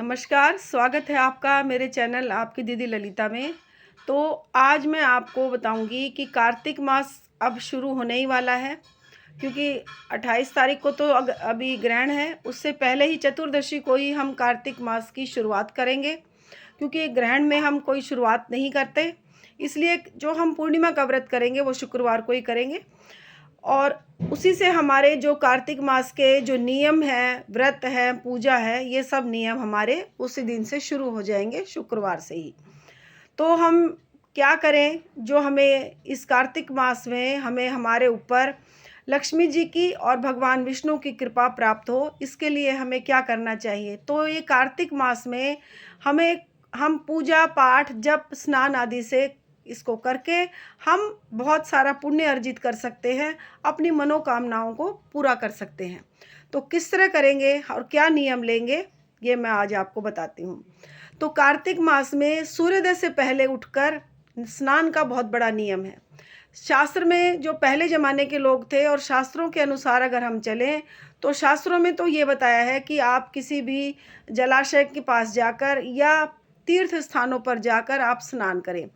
नमस्कार, स्वागत है आपका मेरे चैनल आपकी दीदी ललिता में। तो आज मैं आपको बताऊंगी कि कार्तिक मास अब शुरू होने ही वाला है, क्योंकि 28 तारीख को तो अभी ग्रहण है। उससे पहले ही चतुर्दशी को ही हम कार्तिक मास की शुरुआत करेंगे, क्योंकि ग्रहण में हम कोई शुरुआत नहीं करते। इसलिए जो हम पूर्णिमा का व्रत करेंगे वो शुक्रवार को ही करेंगे, और उसी से हमारे जो कार्तिक मास के जो नियम हैं, व्रत है, पूजा है, ये सब नियम हमारे उसी दिन से शुरू हो जाएंगे, शुक्रवार से ही। तो हम क्या करें, जो हमें इस कार्तिक मास में हमें हमारे ऊपर लक्ष्मी जी की और भगवान विष्णु की कृपा प्राप्त हो, इसके लिए हमें क्या करना चाहिए। तो ये कार्तिक मास में हम पूजा पाठ जप स्नान आदि से इसको करके हम बहुत सारा पुण्य अर्जित कर सकते हैं, अपनी मनोकामनाओं को पूरा कर सकते हैं। तो किस तरह करेंगे और क्या नियम लेंगे, ये मैं आज आपको बताती हूँ। तो कार्तिक मास में सूर्योदय से पहले उठकर स्नान का बहुत बड़ा नियम है। शास्त्र में जो पहले ज़माने के लोग थे और शास्त्रों के अनुसार अगर हम चलें, तो शास्त्रों में तो ये बताया है कि आप किसी भी जलाशय के पास जाकर या तीर्थ स्थानों पर जाकर आप स्नान करें।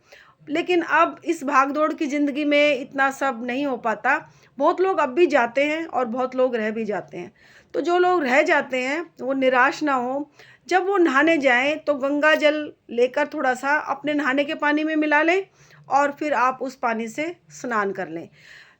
लेकिन अब इस भागदौड़ की ज़िंदगी में इतना सब नहीं हो पाता। बहुत लोग अब भी जाते हैं और बहुत लोग रह भी जाते हैं। तो जो लोग रह जाते हैं वो निराश ना हो। जब वो नहाने जाएं तो गंगा जल लेकर थोड़ा सा अपने नहाने के पानी में मिला लें और फिर आप उस पानी से स्नान कर लें।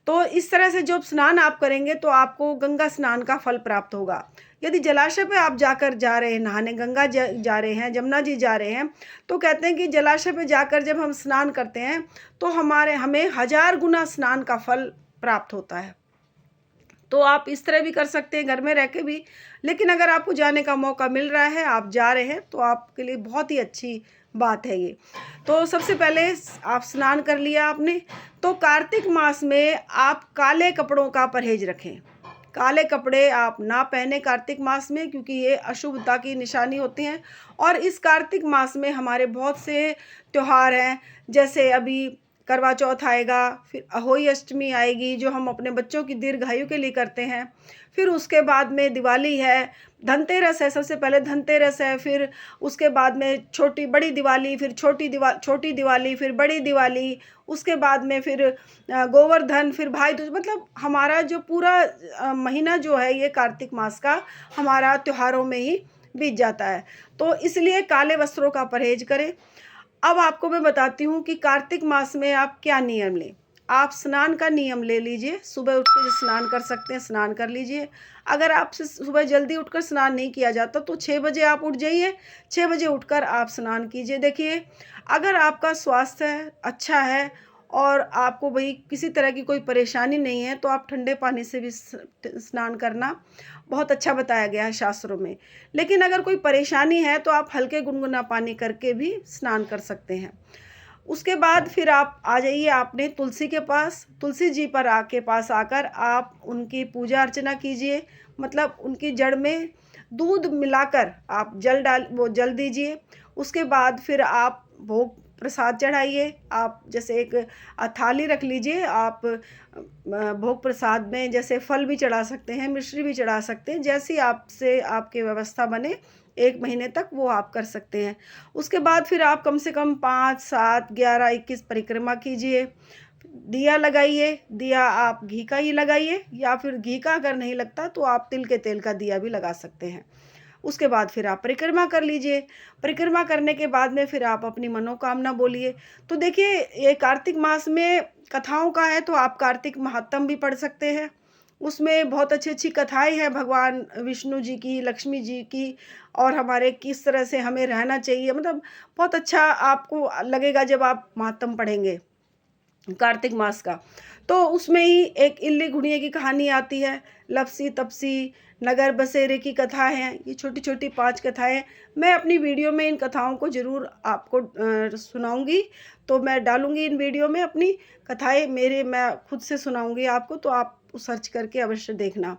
तो इस तरह से जब स्नान आप करेंगे तो आपको गंगा स्नान का फल प्राप्त होगा। यदि जलाशय पे आप जा रहे हैं नहाने, गंगा जा रहे हैं, जमुना जी जा रहे हैं, तो कहते हैं कि जलाशय पे जाकर जब हम स्नान करते हैं तो हमें 1000 गुना स्नान का फल प्राप्त होता है। तो आप इस तरह भी कर सकते हैं घर में रह के भी। लेकिन अगर आपको जाने का मौका मिल रहा है, आप जा रहे हैं, तो आपके लिए बहुत ही अच्छी बात है ये। तो सबसे पहले आप स्नान कर लिया आपने, तो कार्तिक मास में आप काले कपड़ों का परहेज रखें। काले कपड़े आप ना पहने कार्तिक मास में, क्योंकि ये अशुभता की निशानी होती हैं। और इस कार्तिक मास में हमारे बहुत से त्योहार हैं, जैसे अभी करवा चौथ आएगा, फिर अहोई अष्टमी आएगी जो हम अपने बच्चों की दीर्घायु के लिए करते हैं। फिर उसके बाद में दिवाली है, धनतेरस है, सबसे पहले धनतेरस है, फिर उसके बाद में बड़ी दिवाली, फिर छोटी दिवाली, फिर बड़ी दिवाली, उसके बाद में फिर गोवर्धन, फिर भाई दूज। मतलब हमारा जो पूरा महीना जो है ये कार्तिक मास का हमारा त्योहारों में ही बीत जाता है। तो इसलिए काले वस्त्रों का परहेज करें। अब आपको मैं बताती हूँ कि कार्तिक मास में आप क्या नियम लें। आप स्नान का नियम ले लीजिए। सुबह उठ के जो स्नान कर सकते हैं स्नान कर लीजिए। अगर आपसे सुबह जल्दी उठकर स्नान नहीं किया जाता तो 6 बजे आप उठ जाइए। 6 बजे उठकर आप स्नान कीजिए। देखिए, अगर आपका स्वास्थ्य अच्छा है और आपको भाई किसी तरह की कोई परेशानी नहीं है, तो आप ठंडे पानी से भी स्नान करना बहुत अच्छा बताया गया है शास्त्रों में। लेकिन अगर कोई परेशानी है तो आप हल्के गुनगुना पानी करके भी स्नान कर सकते हैं। उसके बाद फिर आप आ जाइए आपने तुलसी के पास। तुलसी जी के पास आकर आप उनकी पूजा अर्चना कीजिए। मतलब उनकी जड़ में दूध मिलाकर आप जल दीजिए। उसके बाद फिर आप भोग प्रसाद चढ़ाइए। आप जैसे एक थाली रख लीजिए। आप भोग प्रसाद में जैसे फल भी चढ़ा सकते हैं, मिश्री भी चढ़ा सकते हैं, जैसी आपसे आपकी व्यवस्था बने। 1 महीने तक वो आप कर सकते हैं। उसके बाद फिर आप कम से कम 5, 7, 11, 21 परिक्रमा कीजिए। दिया लगाइए। दिया आप घी का ही लगाइए, या फिर घी का अगर नहीं लगता तो आप तिल के तेल का दिया भी लगा सकते हैं। उसके बाद फिर आप परिक्रमा कर लीजिए। परिक्रमा करने के बाद में फिर आप अपनी मनोकामना बोलिए। तो देखिए, ये कार्तिक मास में कथाओं का है, तो आप कार्तिक महात्म भी पढ़ सकते हैं। उसमें बहुत अच्छी-अच्छी कथाएँ हैं भगवान विष्णु जी की, लक्ष्मी जी की, और हमारे किस तरह से हमें रहना चाहिए। मतलब बहुत अच्छा आपको लगेगा जब आप महात्म पढ़ेंगे कार्तिक मास का। तो उसमें ही एक इल्ली घुड़िया की कहानी आती है, लपसी तपसी, नगर बसेरे की कथा है। ये छोटी-छोटी 5 कथाएँ मैं अपनी वीडियो में इन कथाओं को ज़रूर आपको सुनाऊँगी। तो मैं डालूँगी इन वीडियो में अपनी कथाएँ, मैं खुद से सुनाऊँगी आपको, तो आप सर्च करके अवश्य देखना।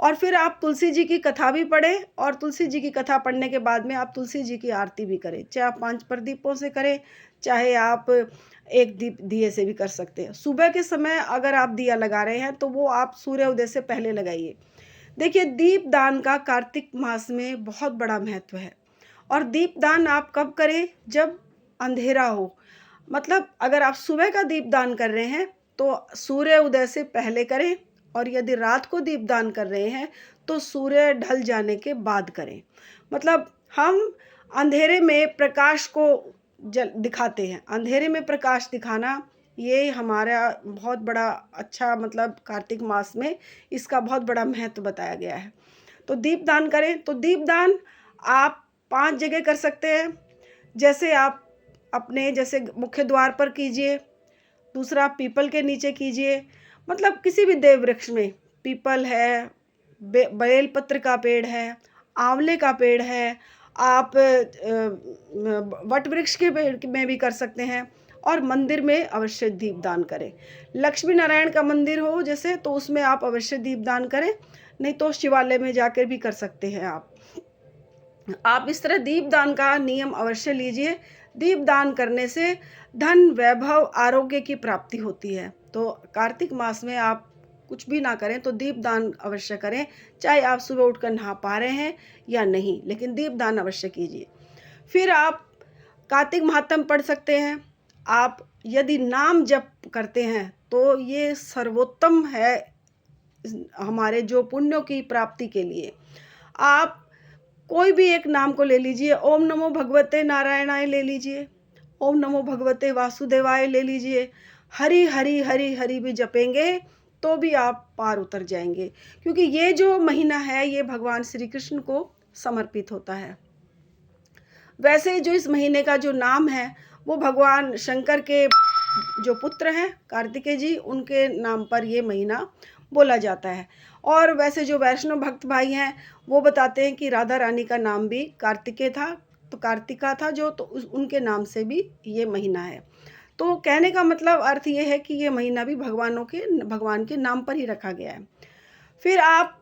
और फिर आप तुलसी जी की कथा भी पढ़ें, और तुलसी जी की कथा पढ़ने के बाद में आप तुलसी जी की आरती भी करें। चाहे आप 5 प्रदीपों से करें, चाहे आप 1 दिए से भी कर सकते हैं। सुबह के समय अगर आप दिया लगा रहे हैं तो वो आप सूर्योदय से पहले लगाइए। देखिए, दीप दान का कार्तिक मास में बहुत बड़ा महत्व है, और दीपदान आप कब करें? जब अंधेरा हो। मतलब अगर आप सुबह का दीपदान कर रहे हैं तो सूर्य उदय से पहले करें, और यदि रात को दीपदान कर रहे हैं तो सूर्य ढल जाने के बाद करें। मतलब हम अंधेरे में प्रकाश को जल दिखाते हैं। अंधेरे में प्रकाश दिखाना ये हमारा बहुत बड़ा अच्छा, मतलब कार्तिक मास में इसका बहुत बड़ा महत्व बताया गया है। तो दीपदान करें। तो दीपदान आप 5 जगह कर सकते हैं। जैसे आप अपने जैसे मुख्य द्वार पर कीजिए, दूसरा पीपल के नीचे कीजिए, मतलब किसी भी देव वृक्ष में, पीपल है, बेल पत्र का पेड़ है, आंवले का पेड़ है, आप वट वृक्ष के पेड़ में भी कर सकते हैं, और मंदिर में अवश्य दीपदान करें। लक्ष्मी नारायण का मंदिर हो जैसे, तो उसमें आप अवश्य दीपदान करें, नहीं तो शिवालय में जाकर भी कर सकते हैं आप इस तरह दीपदान का नियम अवश्य लीजिए। दीपदान करने से धन, वैभव, आरोग्य की प्राप्ति होती है। तो कार्तिक मास में आप कुछ भी ना करें तो दीपदान अवश्य करें, चाहे आप सुबह उठकर नहा पा रहे हैं या नहीं, लेकिन दीपदान अवश्य कीजिए। फिर आप कार्तिक महात्म पढ़ सकते हैं। आप यदि नाम जप करते हैं तो ये सर्वोत्तम है हमारे जो पुण्यों की प्राप्ति के लिए। आप कोई भी एक नाम को ले लीजिए, ओम नमो भगवते नारायणाय ले लीजिए, ओम नमो भगवते वासुदेवाय ले लीजिए, हरि हरि हरि हरि भी जपेंगे तो भी आप पार उतर जाएंगे, क्योंकि ये जो महीना है ये भगवान श्री कृष्ण को समर्पित होता है। वैसे ही जो इस महीने का जो नाम है वो भगवान शंकर के जो पुत्र हैं कार्तिकेय जी, उनके नाम पर ये महीना बोला जाता है। और वैसे जो वैष्णव भक्त भाई हैं वो बताते हैं कि राधा रानी का नाम भी कार्तिकेय था, तो कार्तिका था जो, तो उनके नाम से भी ये महीना है। तो कहने का मतलब अर्थ ये है कि ये महीना भी भगवान के नाम पर ही रखा गया है। फिर आप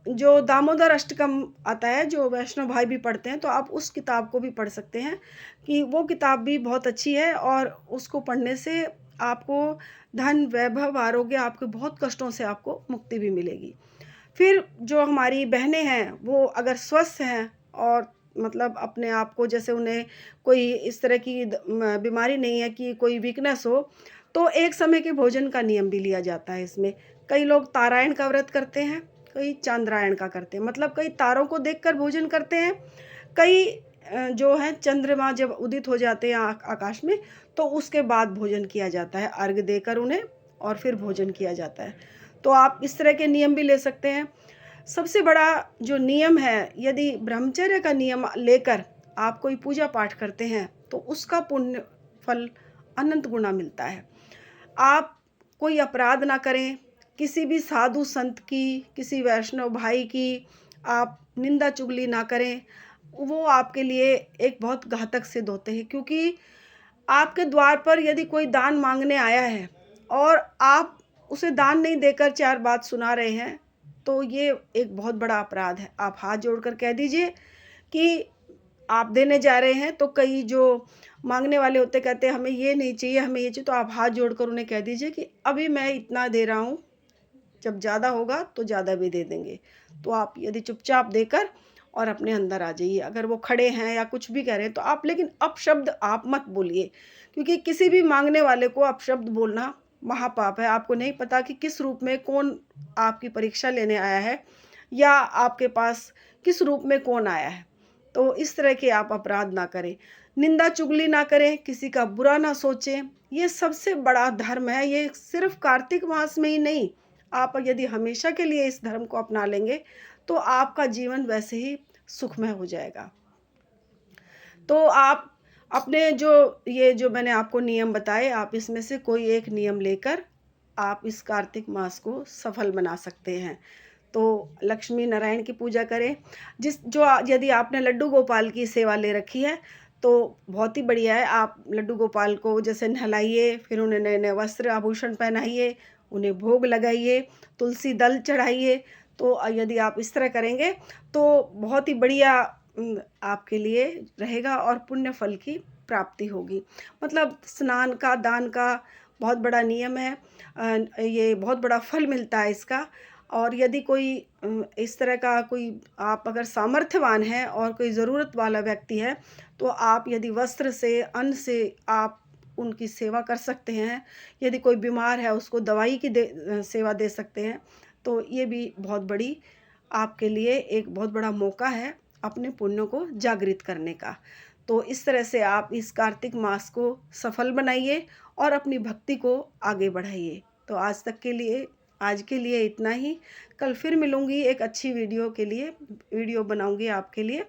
जो दामोदर अष्टकम आता है, जो वैष्णव भाई भी पढ़ते हैं, तो आप उस किताब को भी पढ़ सकते हैं, कि वो किताब भी बहुत अच्छी है, और उसको पढ़ने से आपको धन, वैभव, आरोग्य, आपके बहुत कष्टों से आपको मुक्ति भी मिलेगी। फिर जो हमारी बहनें हैं वो अगर स्वस्थ हैं और मतलब अपने आप को, जैसे उन्हें कोई इस तरह की बीमारी नहीं है कि कोई वीकनेस हो, तो एक समय के भोजन का नियम भी लिया जाता है इसमें। कई लोग तारायण का व्रत करते हैं, कई चांद्रायण का करते हैं, मतलब कई तारों को देखकर भोजन करते हैं, कई जो है चंद्रमा जब उदित हो जाते हैं आकाश में तो उसके बाद भोजन किया जाता है, अर्घ देकर उन्हें, और फिर भोजन किया जाता है। तो आप इस तरह के नियम भी ले सकते हैं। सबसे बड़ा जो नियम है, यदि ब्रह्मचर्य का नियम लेकर आप कोई पूजा पाठ करते हैं तो उसका पुण्य फल अनंत गुना मिलता है। आप कोई अपराध ना करें, किसी भी साधु संत की, किसी वैष्णव भाई की आप निंदा चुगली ना करें, वो आपके लिए एक बहुत घातक सिद्ध होते हैं। क्योंकि आपके द्वार पर यदि कोई दान मांगने आया है और आप उसे दान नहीं देकर 4 बात सुना रहे हैं, तो ये एक बहुत बड़ा अपराध है। आप हाथ जोड़कर कह दीजिए कि आप देने जा रहे हैं, तो कई जो मांगने वाले होते कहते हैं हमें ये नहीं चाहिए, हमें ये चाहिए, तो आप हाथ जोड़कर उन्हें कह दीजिए कि अभी मैं इतना दे रहा हूँ, जब ज़्यादा होगा तो ज़्यादा भी दे देंगे। तो आप यदि चुपचाप देकर और अपने अंदर आ जाइए। अगर वो खड़े हैं या कुछ भी कह रहे हैं तो आप, लेकिन अपशब्द आप मत बोलिए, क्योंकि किसी भी मांगने वाले को अपशब्द बोलना महापाप है। आपको नहीं पता कि किस रूप में कौन आपकी परीक्षा लेने आया है, या आपके पास किस रूप में कौन आया है। तो इस तरह के आप अपराध ना करें, निंदा चुगली ना करें, किसी का बुरा ना सोचें। ये सबसे बड़ा धर्म है। ये सिर्फ कार्तिक मास में ही नहीं, आप यदि हमेशा के लिए इस धर्म को अपना लेंगे तो आपका जीवन वैसे ही सुखमय हो जाएगा। तो आप अपने जो मैंने आपको नियम बताए, आप इसमें से कोई एक नियम लेकर आप इस कार्तिक मास को सफल बना सकते हैं। तो लक्ष्मी नारायण की पूजा करें। यदि आपने लड्डू गोपाल की सेवा ले रखी है तो बहुत ही बढ़िया है। आप लड्डू गोपाल को जैसे नहलाइए, फिर उन्हें नए नए वस्त्र आभूषण पहनाइए, उन्हें भोग लगाइए, तुलसी दल चढ़ाइए। तो यदि आप इस तरह करेंगे तो बहुत ही बढ़िया आपके लिए रहेगा और पुण्य फल की प्राप्ति होगी। मतलब स्नान का, दान का बहुत बड़ा नियम है। ये बहुत बड़ा फल मिलता है इसका। और यदि कोई इस तरह का कोई आप अगर सामर्थ्यवान हैं और कोई ज़रूरत वाला व्यक्ति है, तो आप यदि वस्त्र से, अन्न से आप उनकी सेवा कर सकते हैं। यदि कोई बीमार है उसको दवाई की सेवा दे सकते हैं। तो ये भी बहुत बड़ी आपके लिए एक बहुत बड़ा मौका है अपने पुण्यों को जागृत करने का। तो इस तरह से आप इस कार्तिक मास को सफल बनाइए और अपनी भक्ति को आगे बढ़ाइए। तो आज के लिए इतना ही। कल फिर मिलूँगी एक अच्छी वीडियो बनाऊँगी आपके लिए।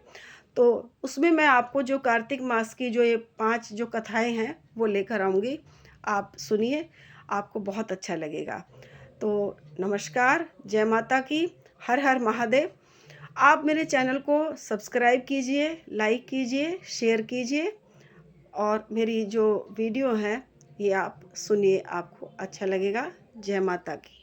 तो उसमें मैं आपको जो कार्तिक मास की जो ये 5 जो कथाएँ हैं वो लेकर आऊँगी। आप सुनिए, आपको बहुत अच्छा लगेगा। तो नमस्कार, जय माता की, हर हर महादेव। आप मेरे चैनल को सब्सक्राइब कीजिए, लाइक कीजिए, शेयर कीजिए और मेरी जो वीडियो है ये आप सुनिए, आपको अच्छा लगेगा। जय माता की।